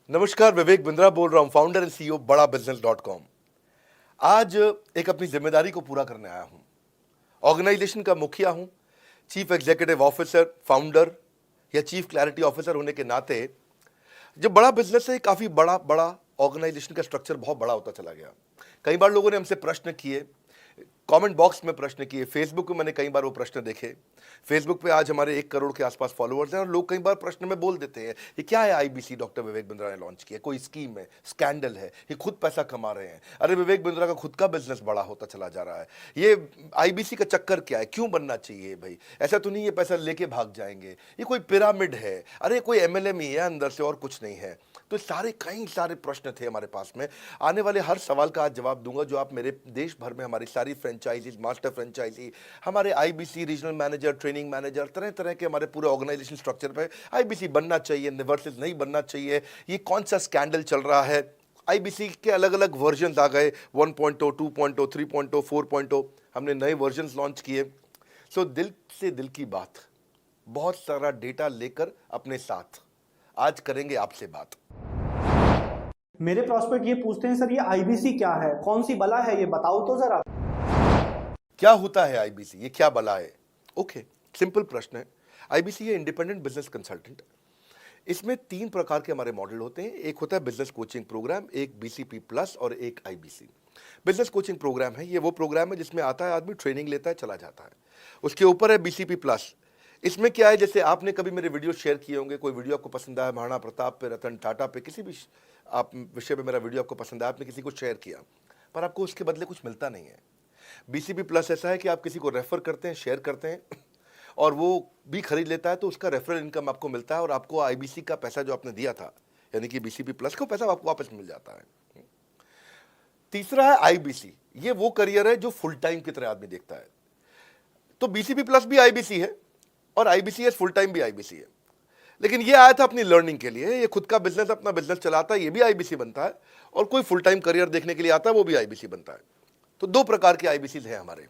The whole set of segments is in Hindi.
नमस्कार, विवेक बिंद्रा बोल रहा हूं, फाउंडर एंड सीईओ बड़ा बिजनेस .com। आज एक अपनी जिम्मेदारी को पूरा करने आया हूं। ऑर्गेनाइजेशन का मुखिया हूं, चीफ एग्जीक्यूटिव ऑफिसर, फाउंडर या चीफ क्लैरिटी ऑफिसर होने के नाते जब बड़ा बिजनेस है, काफी बड़ा बड़ा ऑर्गेनाइजेशन का स्ट्रक्चर बहुत बड़ा होता चला गया। कई बार लोगों ने हमसे प्रश्न किए, कमेंट बॉक्स में प्रश्न किए, फेसबुक पे मैंने कई बार वो प्रश्न देखे। फेसबुक पे आज हमारे 1 करोड़ के आसपास फॉलोअर्स हैं और लोग कई बार प्रश्न में बोल देते हैं, ये क्या है आईबीसी डॉक्टर विवेक बिंद्रा ने लॉन्च किया, कोई स्कीम है, स्कैंडल है, ये खुद पैसा कमा रहे हैं। अरे विवेक बिंद्रा का खुद का बिजनेस बड़ा होता चला जा रहा है, ये आईबीसी का चक्कर क्या है, क्यों बनना चाहिए भाई, ऐसा तो नहीं ये पैसा लेके भाग जाएंगे, ये कोई पिरामिड है, अरे कोई एमएलएम ही है अंदर से और कुछ नहीं है। तो कई सारे प्रश्न थे हमारे पास में। आने वाले हर सवाल का आज जवाब दूंगा जो आप मेरे देश भर में हमारी सारी फ्रेंचाइजीज, मास्टर फ्रेंचाइजी, हमारे IBC regional manager, training manager, तरह तरह के हमारे पूरे ऑर्गेनाइजेशन स्ट्रक्चर पे आईबीसी बनना चाहिए वर्सेस नहीं बनना चाहिए, ये कौन सा स्कैंडल चल रहा है। आईबीसी के अलग अलग वर्जन आ गए, 1.0, 2.0, 3.0, 4.0, हमने नए वर्जन लॉन्च किए। सो दिल से दिल की बात, बहुत सारा डेटा लेकर अपने साथ आज करेंगे आपसे बात। मेरे प्रॉस्पेक्ट ये पूछते हैं, सर ये आईबीसी क्या है, कौन सी बला है, ये बताओ तो जरा। क्या होता है आईबीसी, ये क्या बला है? ओके, सिंपल प्रश्न है। आईबीसी है इंडिपेंडेंट बिजनेस कंसल्टेंट। इसमें 3 प्रकार के हमारे मॉडल होते हैं। एक होता है बिजनेस कोचिंग प्रोग्राम, एक बीसीपी प्लस और एक आईबीसी। बिजनेस कोचिंग प्रोग्राम है, ये वो प्रोग्राम है जिसमें आता है आदमी, ट्रेनिंग लेता है, चला जाता है। उसके ऊपर है बीसीपी प्लस। इसमें क्या है, जैसे आपने कभी मेरे वीडियो शेयर किए होंगे, कोई वीडियो आपको पसंद आया, महाराणा प्रताप पे, रतन टाटा पे, किसी भी आप विषय पे मेरा वीडियो आपको पसंद आया, आपने किसी को शेयर किया, पर आपको उसके बदले कुछ मिलता नहीं है। बीसीपी प्लस ऐसा है कि आप किसी को रेफर करते हैं, शेयर करते हैं और वो भी खरीद लेता है, तो उसका रेफरल इनकम आपको मिलता है और आपको आईबीसी का पैसा जो आपने दिया था, यानी कि बीसीपी प्लस का पैसा आपको वापस मिल जाता है। तीसरा है आईबीसी, ये वो करियर है जो फुल टाइम की तरह आदमी देखता है। तो बीसीपी प्लस भी आईबीसी है और आईबीसी फुल टाइम भी आईबीसी है। लेकिन ये आया था अपनी लर्निंग के लिए, ये खुद का बिजनेस, अपना बिजनेस चलाता है, ये भी आईबीसी बनता है, और कोई फुल टाइम करियर देखने के लिए आता है, वो भी आईबीसी बनता है। तो 2 प्रकार के आईबीसी हैं हमारे।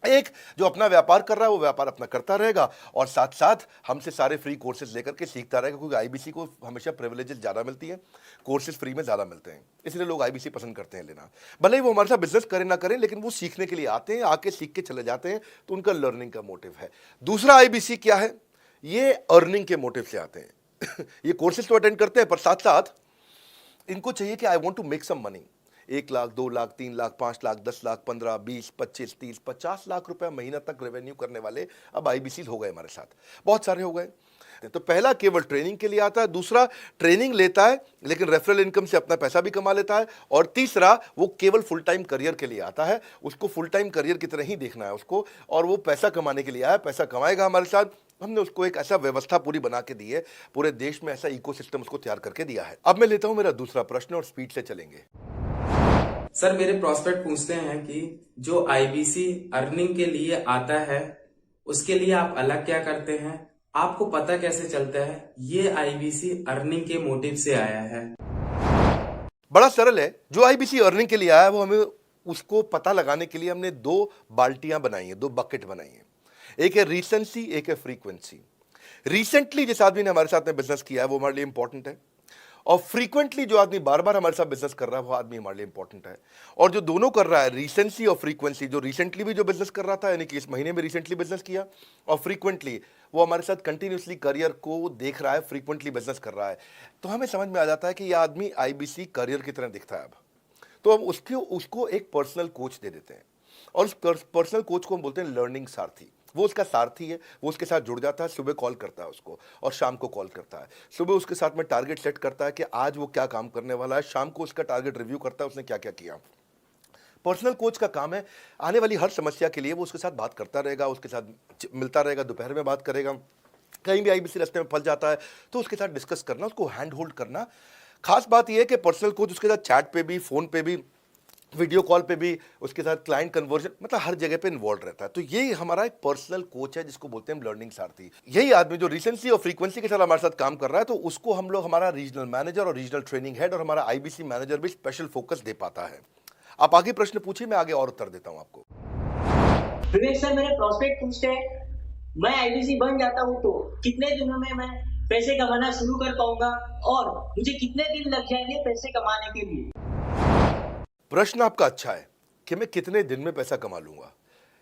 एक जो अपना व्यापार कर रहा है वो व्यापार अपना करता रहेगा और साथ साथ हमसे सारे फ्री कोर्सेज लेकर के सीखता रहेगा, क्योंकि आईबीसी को हमेशा प्रिविलेजेस ज़्यादा मिलती है, कोर्सेज फ्री में ज़्यादा मिलते हैं, इसलिए लोग आईबीसी पसंद करते हैं लेना। भले ही वो हमारे साथ बिजनेस करें ना करें, लेकिन वो सीखने के लिए आते हैं, आके सीख के चले जाते हैं, तो उनका लर्निंग का मोटिव है। दूसरा आईबीसी क्या है, ये अर्निंग के मोटिव से आते हैं ये कोर्सेज तो अटेंड करते हैं, पर साथ साथ इनको चाहिए कि I want to make some money. 1 lakh, 2 lakh, 3 lakh, 5 lakh, 10 lakh, 15, 20, 25, 30, 50 lakh रुपए महीना तक रेवेन्यू करने वाले अब आईबीसी हो गए हमारे साथ, बहुत सारे हो गए। तो पहला केवल ट्रेनिंग के लिए आता है, दूसरा ट्रेनिंग लेता है लेकिन रेफरल इनकम से अपना पैसा भी कमा लेता है, और तीसरा वो केवल फुल टाइम करियर के लिए आता है, उसको फुल टाइम करियर की तरह ही देखना है उसको, और वो पैसा कमाने के लिए आया, पैसा कमाएगा हमारे साथ। हमने उसको एक ऐसा व्यवस्था पूरी बना के दी है, पूरे देश में ऐसा इकोसिस्टम उसको तैयार करके दिया है। अब मैं लेता हूं मेरा दूसरा प्रश्न और स्पीड से चलेंगे। सर मेरे प्रॉस्पेक्ट पूछते हैं कि जो आईबीसी अर्निंग के लिए आता है उसके लिए आप अलग क्या करते हैं, आपको पता कैसे चलता है ये आईबीसी अर्निंग के मोटिव से आया है? बड़ा सरल है, जो आईबीसी अर्निंग के लिए आया है वो हमें उसको पता लगाने के लिए हमने 2 बाल्टियां बनाई हैं, 2 बकेट बनाई हैं। एक है रीसेंसी, एक है फ्रीक्वेंसी। रिसेंटली जिस आदमी ने हमारे साथ में बिजनेस किया है वो हमारे लिए इंपॉर्टेंट है, और फ्रीक्वेंटली जो आदमी बार बार हमारे साथ बिजनेस कर रहा है वो आदमी हमारे लिए इंपॉर्टेंट है। और जो दोनों कर रहा है, रिसेंसी और फ्रीक्वेंसी, जो रिसेंटली भी जो बिजनेस कर रहा था, यानी कि इस महीने में रिसेंटली बिजनेस किया, और फ्रीक्वेंटली वो हमारे साथ कंटिन्यूसली करियर को देख रहा है, फ्रीक्वेंटली बिजनेस कर रहा है, तो हमें समझ में आ जाता है कि यह आदमी आईबीसी करियर की तरह दिखता है। अब तो हम उसको एक पर्सनल कोच दे देते हैं, और उस पर्सनल कोच को हम बोलते हैं लर्निंग सारथी। वो उसका सारथी है, वो उसके साथ जुड़ जाता है, सुबह कॉल करता है उसको और शाम को कॉल करता है। सुबह उसके साथ में टारगेट सेट करता है कि आज वो क्या काम करने वाला है, शाम को उसका टारगेट रिव्यू करता है उसने क्या क्या किया। पर्सनल कोच का काम है आने वाली हर समस्या के लिए वो उसके साथ बात करता रहेगा, उसके साथ मिलता रहेगा, दोपहर में बात करेगा, कहीं भी आईबीसी रास्ते में फंस जाता है तो उसके साथ डिस्कस करना, उसको हैंड होल्ड करना। खास बात यह है कि पर्सनल कोच उसके साथ चैट पे भी, फोन पे भी, वीडियो कॉल पे भी, उसके साथ क्लाइंट कन्वर्जन, मतलब हर जगह पे इन्वॉल्व रहता है। तो ये हमारा एक पर्सनल कोच है जिसको बोलते हैं लर्निंग सारथी। यही आदमी जो रिसेंसी और फ्रीक्वेंसी के साथ हमारे साथ काम कर रहा है, तो उसको हम लोग हमारा रीजनल मैनेजर और रीजनल ट्रेनिंग हेड और हमारा आईबीसी मैनेजर भी स्पेशल फोकस दे पाता है। आप आगे प्रश्न पूछिए, मैं आगे और उत्तर देता हूं आपको। विवेक सर, मेरे प्रोस्पेक्ट पूछते हैं, मैं आईबीसी बन जाता हूँ तो कितने दिनों में मैं पैसे कमाना शुरू कर पाऊंगा और मुझे कितने दिन लग जाएंगे पैसे कमाने के लिए? प्रश्न आपका अच्छा है कि मैं कितने दिन में पैसा कमा लूंगा।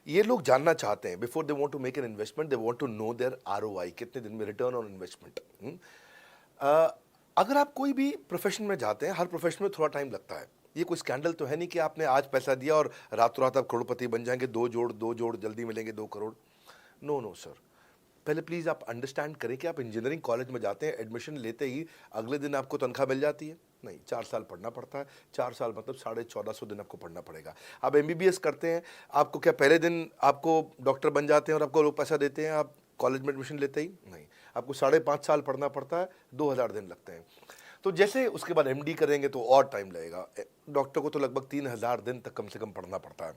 ये लोग जानना चाहते हैं, before they want to make an investment they want to know their ROI, कितने दिन में रिटर्न ऑन इन्वेस्टमेंट। अगर आप कोई भी प्रोफेशन में जाते हैं, हर प्रोफेशन में थोड़ा टाइम लगता है। ये कोई स्कैंडल तो है नहीं कि आपने आज पैसा दिया और रातों रात आप करोड़पति बन जाएंगे, दो जोड़ जल्दी मिलेंगे 2 करोड़। नो नो सर, पहले प्लीज़ आप अंडरस्टैंड करें कि आप इंजीनियरिंग कॉलेज में जाते हैं, एडमिशन लेते ही अगले दिन आपको तनख्वाह मिल जाती है? नहीं, 4 साल पढ़ना पड़ता है। 4 साल मतलब 1450 दिन आपको पढ़ना पड़ेगा। आप एमबीबीएस करते हैं, आपको क्या पहले दिन आपको डॉक्टर बन जाते हैं और आपको लोग पैसा देते हैं आप कॉलेज में एडमिशन लेते ही? नहीं, आपको 5.5 साल पढ़ना पड़ता है, 2000 दिन लगते हैं। तो जैसे उसके बाद एमडी करेंगे तो और टाइम लगेगा। डॉक्टर को तो लगभग 3000 दिन तक कम से कम पढ़ना पड़ता है।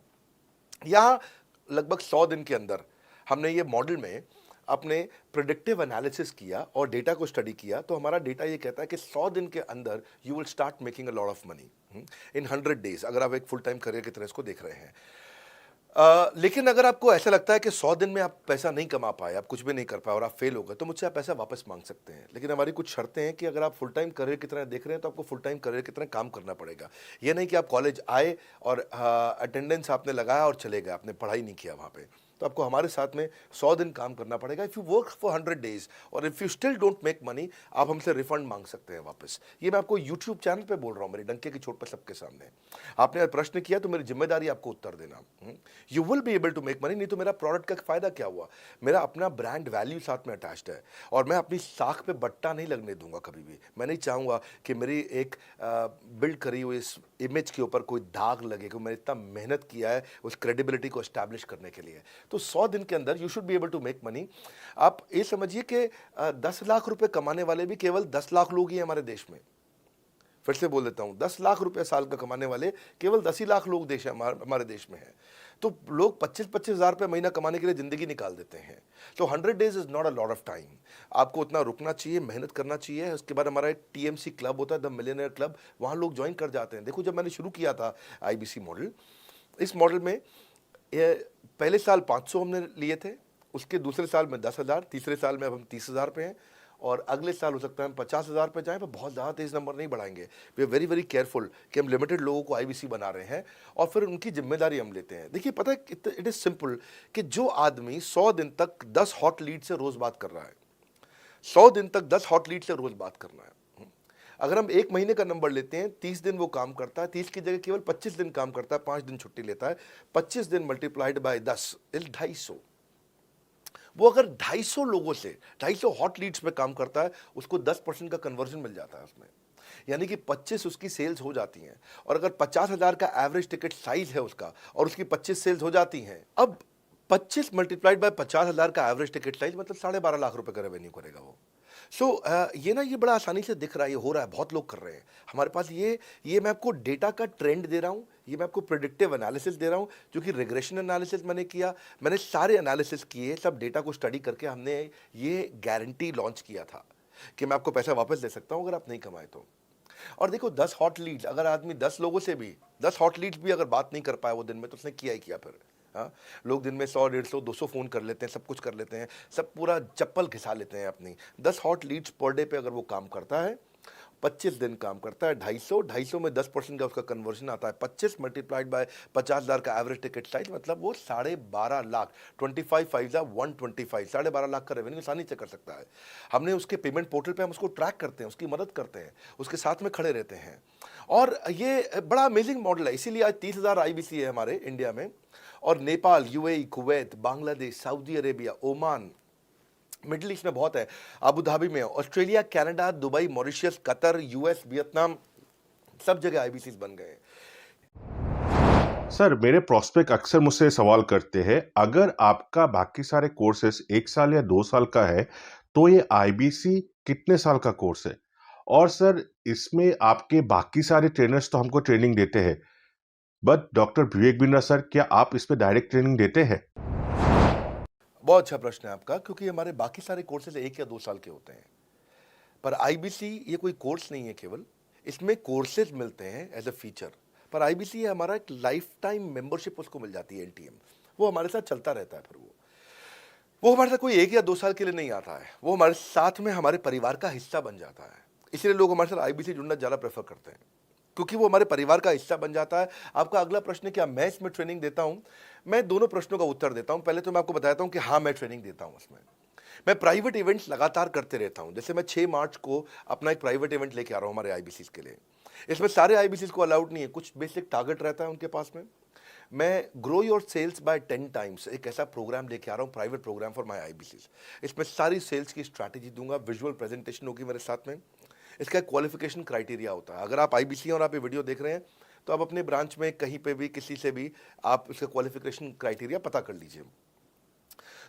यहाँ लगभग 100 दिन के अंदर हमने ये मॉडल में अपने प्रिडिक्टिव एनालिसिस किया और डेटा को स्टडी किया, तो हमारा डेटा ये कहता है कि 100 दिन के अंदर you will start making a lot of money in 100 days, अगर आप एक फुल टाइम करियर की तरह इसको देख रहे हैं। लेकिन अगर आपको ऐसा लगता है कि 100 दिन में आप पैसा नहीं कमा पाए, आप कुछ भी नहीं कर पाए और आप फेल हो गए, तो मुझसे आप पैसा वापस मांग सकते हैं। लेकिन हमारी कुछ शर्तें हैं कि अगर आप फुल टाइम करियर की तरह देख रहे हैं तो आपको फुल टाइम करियर की तरह काम करना पड़ेगा। ये नहीं कि आप कॉलेज आए और अटेंडेंस आपने लगाया और चले गए, आपने पढ़ाई नहीं किया वहाँ पे। तो आपको हमारे साथ में 100 दिन काम करना पड़ेगा। If you work for 100 days और if you still don't make money, आप हमसे रिफंड मांग सकते हैं वापस। ये मैं आपको यूट्यूब चैनल पे बोल रहा हूँ, मेरी डंके की चोट पर सबके सामने। आपने अगर प्रश्न किया तो मेरी जिम्मेदारी आपको उत्तर देना। You will be able to make money, नहीं तो मेरा प्रोडक्ट का फायदा क्या हुआ? मेरा अपना ब्रांड वैल्यू साथ में अटैच्ड है और मैं अपनी साख पे बट्टा नहीं लगने दूंगा कभी भी। मैं नहीं चाहूँगा कि मेरी एक बिल्ड करी हुई इस इमेज के ऊपर कोई दाग लगे कि मैंने इतना मेहनत किया है उस क्रेडिबिलिटी को एस्टैब्लिश करने के लिए। तो 100 दिन के अंदर you should be able to make money. आप ये समझिए कि 10 लाख रुपए कमाने वाले भी केवल 10 लाख लोग ही हैं हमारे देश में। फिर से बोल देता हूं, 10 लाख रुपए साल का कमाने वाले केवल 10 ही लाख लोग देश हमारे देश में हैं। तो लोग 25-25 हज़ार रुपये महीना कमाने के लिए ज़िंदगी निकाल देते हैं। तो 100 days is not a lot of time. आपको उतना रुकना चाहिए, मेहनत करना चाहिए। उसके बाद हमारा एक टीएमसी क्लब होता है, द मिलियनेयर क्लब, वहाँ लोग ज्वाइन कर जाते हैं। देखो, जब मैंने शुरू किया था आईबीसी मॉडल, इस मॉडल में पहले साल 500 हमने लिए थे, उसके दूसरे साल में 10,000, तीसरे साल में अब हम 30,000 पे हैं और अगले साल हो सकता है हम 50,000 पे जाएं, पर बहुत ज़्यादा तेज़ नंबर नहीं बढ़ाएंगे। We are very very careful कि हम लिमिटेड लोगों को आईबीसी बना रहे हैं और फिर उनकी जिम्मेदारी हम लेते हैं। देखिए, पता है इट इज़ सिंपल कि जो आदमी 100 दिन तक 10 हॉट लीड से रोज़ बात कर रहा है, 100 दिन तक 10 हॉट लीड से रोज़ बात करना है। अगर हम 1 महीने का नंबर लेते हैं, 30 दिन वो काम करता है, 30 की जगह केवल 25 दिन काम करता है, 5 दिन छुट्टी लेता है, 25 दिन मल्टीप्लाइड बाय 10 इज 250। वो अगर 250 लोगों से 250 हॉट लीड्स पे काम करता है, उसको 10% का कन्वर्जन मिल जाता है उसमें, यानी कि 25 उसकी सेल्स हो जाती हैं। और अगर 50,000 का एवरेज टिकट साइज है उसका और उसकी 25 सेल्स हो जाती हैं, अब 25 मल्टीप्लाइड बाय 50,000 का एवरेज टिकट साइज मतलब 12.5 लाख रुपए का रेवेन्यू करेगा वो। ये ना, ये बड़ा आसानी से दिख रहा है, ये हो रहा है, बहुत लोग कर रहे हैं हमारे पास। ये मैं आपको डेटा का ट्रेंड दे रहा हूँ, ये मैं आपको प्रिडिक्टिव एनालिसिस दे रहा हूँ, जो कि रिग्रेशन एनालिसिस मैंने किया, मैंने सारे एनालिसिस किए, सब डेटा को स्टडी करके हमने ये गारंटी लॉन्च किया था कि मैं आपको पैसा वापस दे सकता हूँ अगर आप नहीं कमाए तो। और देखो, 10 हॉट लीड्स, अगर आदमी 10 लोगों से भी 10 हॉट लीड्स भी अगर बात नहीं कर पाया वो दिन में, तो उसने किया ही किया फिर। हाँ, लोग दिन में 100, 150, 200 फ़ोन कर लेते हैं, सब कुछ कर लेते हैं, सब पूरा चप्पल घिसा लेते हैं अपनी। 10 हॉट लीड्स पर डे पे अगर वो काम करता है, 25 दिन काम करता है, 250 में 10% का उसका कन्वर्जन आता है, 25 मल्टीप्लाइड बाय 50,000 का एवरेज टिकट साइज, मतलब वो 12.5 लाख, 25 5 125, 12.5 लाख का रेवेन्यू आसानी से कर सकता है। हमने उसके पेमेंट पोर्टल पे हम उसको ट्रैक करते हैं, उसकी मदद करते हैं, उसके साथ में खड़े रहते हैं। और ये बड़ा अमेजिंग मॉडल है, इसीलिए आज 30,000 आईबीसी है हमारे इंडिया में। और Nepal, UAE, Kuwait, Bangladesh, Saudi Arabia, Oman, middle east में बहुत है, अबू धाबी में, Australia, Canada, Dubai, Mauritius, Qatar, US, Vietnam, सब जगह आईबीसी बन गए हैं। सर, मेरे प्रोस्पेक्ट अक्सर मुझसे सवाल करते हैं, अगर आपका बाकी सारे कोर्सेस 1 साल या 2 साल का है, तो ये आईबीसी कितने साल का कोर्स है? और सर, इसमें आपके बाकी सारे ट्रेनर्स तो हमको ट्रेनिंग देते हैं, but doctor Vivek Bindra sir, क्या आप इसमें डायरेक्ट ट्रेनिंग देते हैं? बहुत अच्छा प्रश्न है आपका, क्योंकि हमारे बाकी सारे कोर्सेज 1 या 2 साल के होते हैं, पर आईबीसी ये कोई कोर्स नहीं है केवल, इसमें कोर्सेज मिलते हैं एज अ फीचर। पर आईबीसी हमारा एक लाइफ टाइम मेंबरशिप उसको मिल जाती है, एनटीएम, वो हमारे साथ चलता रहता है। फिर वो हमारे साथ कोई 1 या 2 साल के लिए नहीं आता है, वो हमारे साथ में हमारे परिवार का हिस्सा बन जाता है। इसलिए लोग हमारे साथ आईबीसी जुड़ना ज़्यादा प्रेफर करते हैं, क्योंकि वो हमारे परिवार का हिस्सा बन जाता है। आपका अगला प्रश्न है, क्या मैं इसमें ट्रेनिंग देता हूँ? मैं दोनों प्रश्नों का उत्तर देता हूँ। पहले तो मैं आपको बताता हूँ कि हाँ, मैं ट्रेनिंग देता हूँ उसमें। मैं प्राइवेट इवेंट्स लगातार करते रहता हूँ। जैसे मैं 6 मार्च को अपना एक प्राइवेट इवेंट लेके आ रहा हूँ हमारे आईबीसीज के लिए। इसमें सारे आईबीसीज को अलाउड नहीं है, कुछ बेसिक टारगेट रहता है उनके पास में। मैं grow your sales by 10 times एक ऐसा प्रोग्राम लेके आ रहा हूँ, private programme for my IBCs. इसमें सारी सेल्स की स्ट्रैटेजी दूंगा, विजुअल प्रेजेंटेशन होगी मेरे साथ में। इसका क्वालिफिकेशन क्राइटेरिया होता है। अगर आप आईबीसी और आप ये वीडियो देख रहे हैं तो आप अपने ब्रांच में कहीं पे भी किसी से भी आप इसका क्वालिफिकेशन क्राइटेरिया पता कर लीजिए।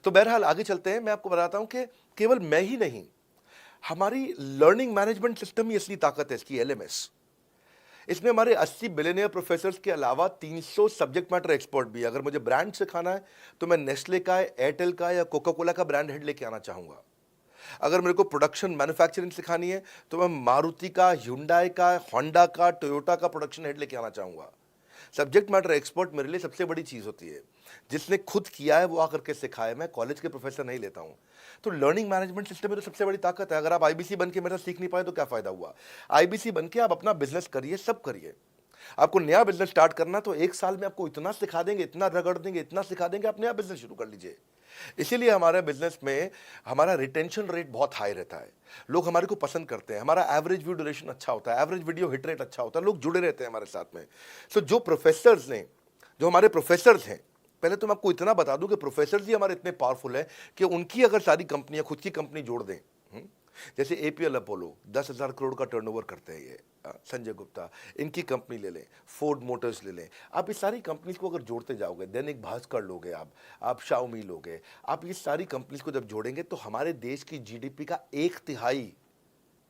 तो बहरहाल आगे चलते हैं। मैं आपको बताता हूं कि केवल मैं ही नहीं, हमारी लर्निंग मैनेजमेंट सिस्टम ही असली ताकत है इसकी, एलएमएस। इसमें हमारे 80 बिलियनियर प्रोफेसर्स के अलावा 300 सब्जेक्ट मैटर एक्सपर्ट भी। अगर मुझे ब्रांड सिखाना है तो मैं नेस्ले का, एयरटेल का या कोका कोला का ब्रांड हेड लेके आना चाहूँगा। अगर मेरे को प्रोडक्शन मैन्युफैक्चरिंग सिखानी है तो मैं मारुति का, ह्युंडई का, होंडा का, टोयोटा का प्रोडक्शन हेड लेके आना चाहूँगा। सब्जेक्ट मैटर एक्सपर्ट मेरे लिए सबसे बड़ी चीज़ होती है। जिसने खुद किया है वो आकर के सिखाए। मैं कॉलेज के प्रोफेसर नहीं लेता हूँ। तो लर्निंग मैनेजमेंट सिस्टम में तो सबसे बड़ी ताकत है। अगर आप आईबीसी बन के मेरे साथ सीख नहीं पाए तो क्या फ़ायदा हुआ? आईबीसी बन के आप अपना बिजनेस करिए, सब करिए। आपको नया बिजनेस स्टार्ट करना तो 1 साल में आपको इतना सिखा देंगे, इतना रगड़ देंगे, इतना सिखा देंगे, आप नया बिजनेस शुरू कर लीजिए। इसीलिए हमारे बिजनेस में हमारा रिटेंशन रेट बहुत हाई रहता है। लोग हमारे को पसंद करते हैं। हमारा एवरेज व्यू ड्यूरेशन अच्छा होता है, एवरेज वीडियो हिट रेट अच्छा होता है, लोग जुड़े रहते हैं हमारे साथ में। सो जो प्रोफेसर्स ने, जो हमारे प्रोफेसर्स हैं, पहले तो मैं आपको इतना बता दूं कि प्रोफेसर्स ही हमारे इतने पावरफुल हैं कि उनकी अगर सारी कंपनियां खुद की कंपनी जोड़ दें, जैसे एपीएल अपोलो 10,000 करोड़ का टर्नओवर करते हैं ये, संजय गुप्ता, इनकी कंपनी ले लें, फोर्ड मोटर्स ले लें। आप इस सारी कंपनीज को अगर जोड़ते जाओगे, दैनिक भास्कर लोगे, आप शाओमी लोगे, आप ये सारी कंपनीज को जब जोड़ेंगे तो हमारे देश की जीडीपी का 1/3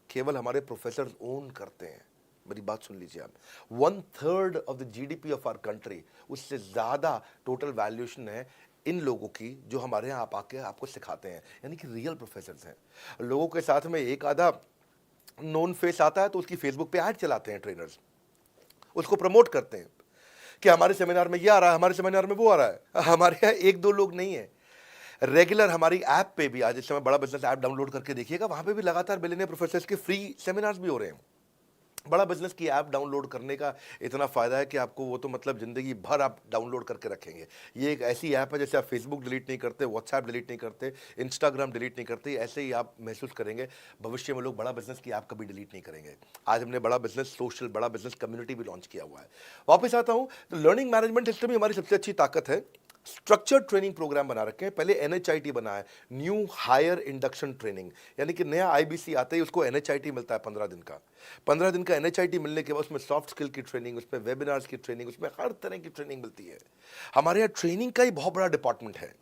केवल हमारे प्रोफेसर ओन करते हैं। मेरी बात सुन लीजिए आप, 1/3 of the GDP of our country, उससे ज़्यादा टोटल वैल्यूएशन है इन लोगों की जो हमारे यहाँ आप आके आपको सिखाते हैं, यानी कि रियल प्रोफेसर्स हैं। लोगों के साथ में एक आधा नोन फेस आता है तो उसकी फेसबुक पे ऐड चलाते हैं ट्रेनर्स, उसको प्रमोट करते हैं कि हमारे सेमिनार में ये आ रहा है, हमारे सेमिनार में वो आ रहा है। हमारे यहाँ 1-2 लोग नहीं है, रेगुलर हमारी ऐप पे भी, आज इस समय बड़ा बिजनेस ऐप डाउनलोड करके देखिएगा, वहाँ पे भी लगातार बिलियनियर प्रोफेसर्स के फ्री सेमिनार्स भी हो रहे हैं। बड़ा बिजनेस की ऐप डाउनलोड करने का इतना फ़ायदा है कि आपको वो तो मतलब ज़िंदगी भर आप डाउनलोड करके रखेंगे। ये एक ऐसी ऐप है जैसे आप फेसबुक डिलीट नहीं करते, व्हाट्सएप डिलीट नहीं करते, इंस्टाग्राम डिलीट नहीं करते, ऐसे ही आप महसूस करेंगे। भविष्य में लोग बड़ा बिजनेस की ऐप कभी डिलीट नहीं करेंगे। आज हमने बड़ा बिजनेस सोशल, बड़ा बिजनेस कम्युनिटी भी लॉन्च किया हुआ है। वापस आता हूँ, तो लर्निंग मैनेजमेंट सिस्टम ही हमारी सबसे अच्छी ताकत है। स्ट्रक्चर्ड ट्रेनिंग प्रोग्राम बना रखे हैं। पहले एनएचआईटी बना है, न्यू हायर इंडक्शन ट्रेनिंग, यानी कि नया आईबीसी आता है उसको एनएचआईटी मिलता है 15 दिन का। 15 दिन का एनएचआईटी मिलने के बाद उसमें सॉफ्ट स्किल की ट्रेनिंग, उसमें वेबिनार्स की ट्रेनिंग, उसमें हर तरह की ट्रेनिंग मिलती है। हमारे यहाँ ट्रेनिंग का ही बहुत बड़ा डिपार्टमेंट है।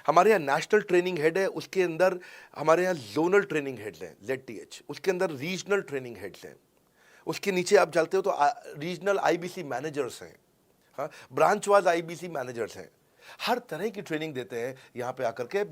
हमारे यहाँ नेशनल ट्रेनिंग हेड है, उसके अंदर हमारे यहाँ जोनल ट्रेनिंग हेड्स हैं, ZTH, उसके अंदर रीजनल ट्रेनिंग हेड्स हैं, उसके नीचे आप चलते हो तो रीजनल आईबीसी मैनेजर्स हैं, हाँ, ब्रांच वाइज आईबीसी मैनेजर्स हैं। हर तरह की ट्रेनिंग देते हैं यहाँ पे आकर के।